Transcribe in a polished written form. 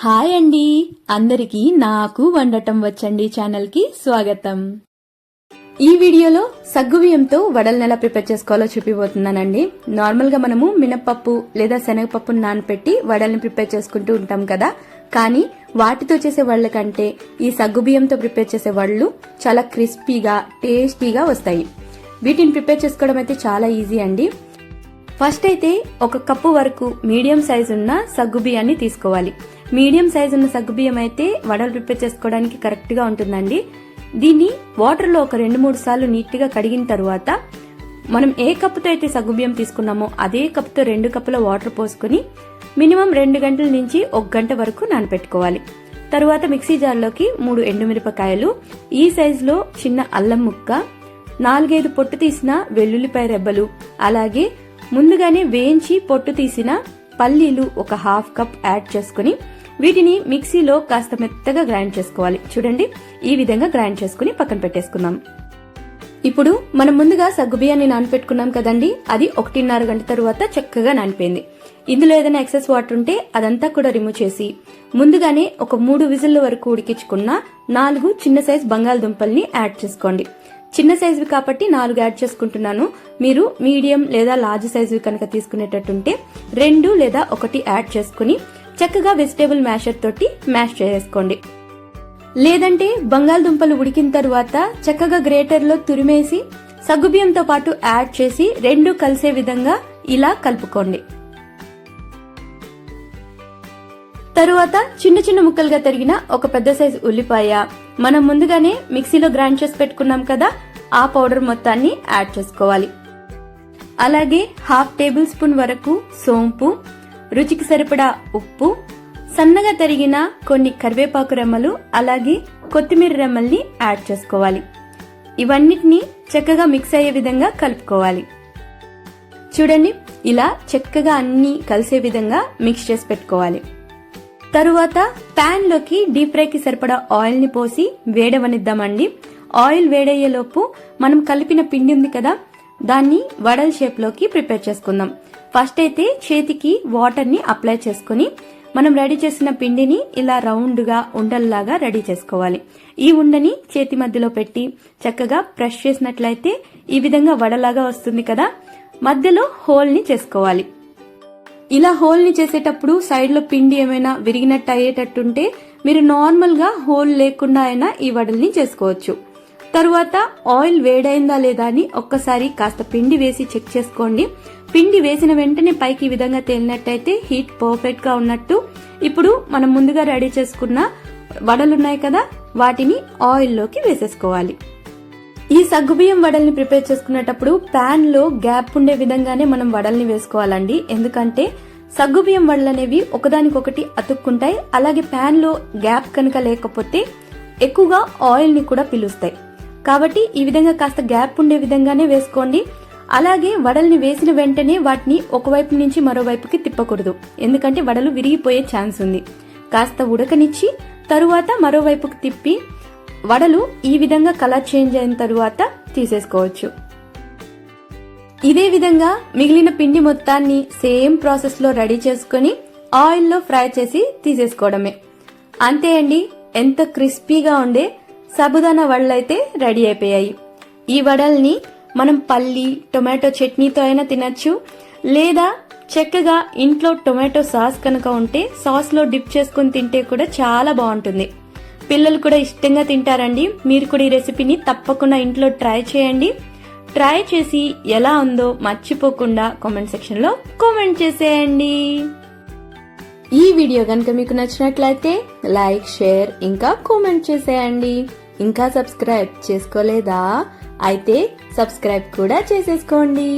Hi అండి, అందరికీ నాకు వండటం వచ్చండి ఛానల్ కి స్వాగతం. ఈ వీడియోలో సగ్గుబియ్యంతో వడలను ఎలా ప్రిపేర్ చేసుకోవాలో చూపిపోతున్నానండి. నార్మల్ గా మనము మినపప్పు లేదా శనగపప్పును నానపెట్టి వడల్ని ప్రిపేర్ చేసుకుంటూ ఉంటాం కదా, కానీ వాటితో చేసే వడల కంటే ఈ సగ్గుబియ్యంతో ప్రిపేర్ చేసే వడలు చాలా క్రిస్పీగా టేస్టీగా వస్తాయి. వీటిని ప్రిపేర్ చేసుకోవడం అయితే చాలా ఈజీ అండి. ఫస్ట్ అయితే ఒక కప్పు వరకు మీడియం సైజ్ ఉన్న సగ్గుబియ్యాన్ని తీసుకోవాలి. మీడియం సైజ్ ఉన్న సగ్గుబియ్యం అయితే వడలు ప్రిపేర్ చేసుకోవడానికి కరెక్ట్ గా ఉంటుందండి. దీన్ని వాటర్ లో ఒక 2-3 సార్లు నీట్ గా కడిగిన తరువాత మనం ఏ కప్పుతో అయితే సగ్గుబియ్యం తీసుకున్నామో అదే కప్పుతో 2 కప్పుల వాటర్ పోసుకుని మినిమం 2 గంటల నుంచి 1 గంట వరకు నానపెట్టుకోవాలి. తరువాత మిక్సీ జార్లోకి 3 ఎండుమిరపకాయలు, ఈ సైజ్ లో చిన్న అల్లం ముక్క, 4-5 పొట్టు తీసిన వెల్లుల్లిపాయ రెబ్బలు, అలాగే ముందుగానే వేయించి పొట్టు తీసిన పల్లీలు ఒక 1/2 కప్ యాడ్ చేసుకుని వీటిని మిక్సీలో కాస్త మెత్తగా గ్రైండ్ చేసుకోవాలి. చూడండి, ఈ విధంగా గ్రైండ్ చేసుకుని పక్కన పెట్టేసుకుందాం. ఇప్పుడు మనం ముందుగా సగ్గుబియ్యాన్ని నానపెట్టుకున్నాం కదండి, అది 1.5 గంట తరువాత చక్కగా నానిపోయింది. ఇందులో ఏదైనా ఎక్సెస్ వాటర్ ఉంటే అదంతా కూడా రిమూవ్ చేసి ముందుగానే ఒక 3 విజిల్ల వరకు ఉడికించుకున్న 4 చిన్న సైజ్ బంగాళదుంపల్ని యాడ్ చేసుకోండి. చిన్న సైజువి కాబట్టి 4 యాడ్ చేసుకుంటున్నాను. మీరు మీడియం లేదా లార్జ్ సైజువి కనుక తీసుకునేటట్టుంటే 2 లేదా 1 యాడ్ చేసుకుని చక్కగా వెజిటేబుల్ మ్యాషర్ తోటి మ్యాష్ చేసుకోండి. లేదంటే బంగాళదుంపలు ఉడికిన తరువాత చక్కగా గ్రేటర్ లో తురిమేసి సగ్గుబియ్యంతో పాటు యాడ్ చేసి 2 కలిసే విధంగా ఇలా కలుపుకోండి. తరువాత చిన్న చిన్న ముక్కలుగా తరిగిన ఒక పెద్ద సైజు ఉల్లిపాయ, మనం ముందుగానే మిక్సీలో గ్రైండ్ చేసి పెట్టుకున్నాం కదా, ఆ పౌడర్ మొత్తాన్ని యాడ్ చేసుకోవాలి. అలాగే 1/2 టేబుల్ స్పూన్ వరకు సోంపు, రుచికి సరిపడా ఉప్పు, సన్నగా తరిగిన కొన్ని కరివేపాకు రెమ్మలు, అలాగే కొత్తిమీర రెమ్మల్ని యాడ్ చేసుకోవాలి. ఇవన్నిటిని చక్కగా మిక్స్ అయ్యే విధంగా కలుపుకోవాలి. చూడండి, ఇలా చక్కగా అన్ని కలిసే విధంగా మిక్స్ చేసి పెట్టుకోవాలి. తరువాత ప్యాన్ లోకి డీప్ ఫ్రైకి సరిపడా ఆయిల్ ని పోసి వేడవనిద్దామండి. ఆయిల్ వేడయ్యేలోపు మనం కలిపిన పిండి ఉంది కదా, దాన్ని వడల షేప్ లోకి ప్రిపేర్ చేసుకుందాం. ఫస్ట్ అయితే చేతికి వాటర్ ని అప్లై చేసుకుని మనం రెడీ చేసిన పిండిని ఇలా రౌండ్ గా ఉండల్లాగా రెడీ చేసుకోవాలి. ఈ ఉండని చేతి మధ్యలో పెట్టి చక్కగా ప్రెస్ చేసినట్లయితే ఈ విధంగా వడలాగా వస్తుంది కదా, మధ్యలో హోల్ ని చేసుకోవాలి. ఇలా హోల్ ని చేసేటప్పుడు సైడ్ లో పిండి ఏమైనా విరిగినట్టు అయ్యేటట్టుంటే మీరు నార్మల్ గా హోల్ లేకుండా అయినా ఈ వడల్ని చేసుకోవచ్చు. తరువాత ఆయిల్ వేడైందా లేదా అని ఒక్కసారి కాస్త పిండి వేసి చెక్ చేసుకోండి. పిండి వేసిన వెంటనే పైకి ఈ విధంగా తేలినట్టయితే హీట్ పర్ఫెక్ట్ గా ఉన్నట్టు. ఇప్పుడు మనం ముందుగా రెడీ చేసుకున్న వడలున్నాయి కదా, వాటిని ఆయిల్ లోకి వేసేసుకోవాలి. ఈ సగ్గుబియ్యం వడల్ని ప్రిపేర్ చేసుకునేటప్పుడు ప్యాన్ లో గ్యాప్ ఉండే విధంగానే మనం వడల్ని వేసుకోవాలండి. ఎందుకంటే సగ్గుబియ్యం వడలు అనేవి ఒకదానికొకటి అతుక్కుంటాయి. అలాగే ప్యాన్ లో గ్యాప్ కనుక లేకపోతే ఎక్కువగా ఆయిల్ ని కూడా పీలుస్తాయి. కాబట్టి ఈ విధంగా కాస్త గ్యాప్ ఉండే విధంగానే వేసుకోండి. అలాగే వడల్ని వేసిన వెంటనే వాటిని ఒకవైపు నుంచి మరోవైపుకి తిప్పకూడదు, ఎందుకంటే వడలు విరిగిపోయే ఛాన్స్ ఉంది. కాస్త ఉడకనిచ్చి తరువాత మరోవైపుకి తిప్పి వడలు ఈ విధంగా కలర్ చేంజ్ అయిన తరువాత తీసేసుకోవచ్చు. ఇదే విధంగా మిగిలిన పిండి మొత్తాన్ని సేమ్ ప్రాసెస్ లో రెడీ చేసుకుని ఆయిల్లో ఫ్రై చేసి తీసేసుకోవడమే. అంతే అండి, ఎంత క్రిస్పీగా ఉండే సాబుదానా వడలైతే రెడీ అయిపోయాయి. ఈ వడల్ని మనం పల్లి టొమాటో చట్నీతో అయినా తినచ్చు, లేదా చక్కగా ఇంట్లో టొమాటో సాస్ కనుక ఉంటే సాస్ లో డిప్ చేసుకుని తింటే కూడా చాలా బాగుంటుంది. పిల్లలు కూడా ఇష్టంగా తింటారండి. మీరు కూడా ఈ రెసిపీని తప్పకుండా ఇంట్లో ట్రై చేయండి. ట్రై చేసి ఎలా ఉందో మర్చిపోకుండా కామెంట్ సెక్షన్ లో కామెంట్ చేసేయండి. ఈ వీడియో కనుక మీకు నచ్చినట్లయితే లైక్, షేర్ ఇంకా కామెంట్ చేసేయండి. ఇంకా సబ్స్క్రైబ్ చేసుకోలేదా? అయితే సబ్స్క్రైబ్ కూడా చేసేసుకోండి.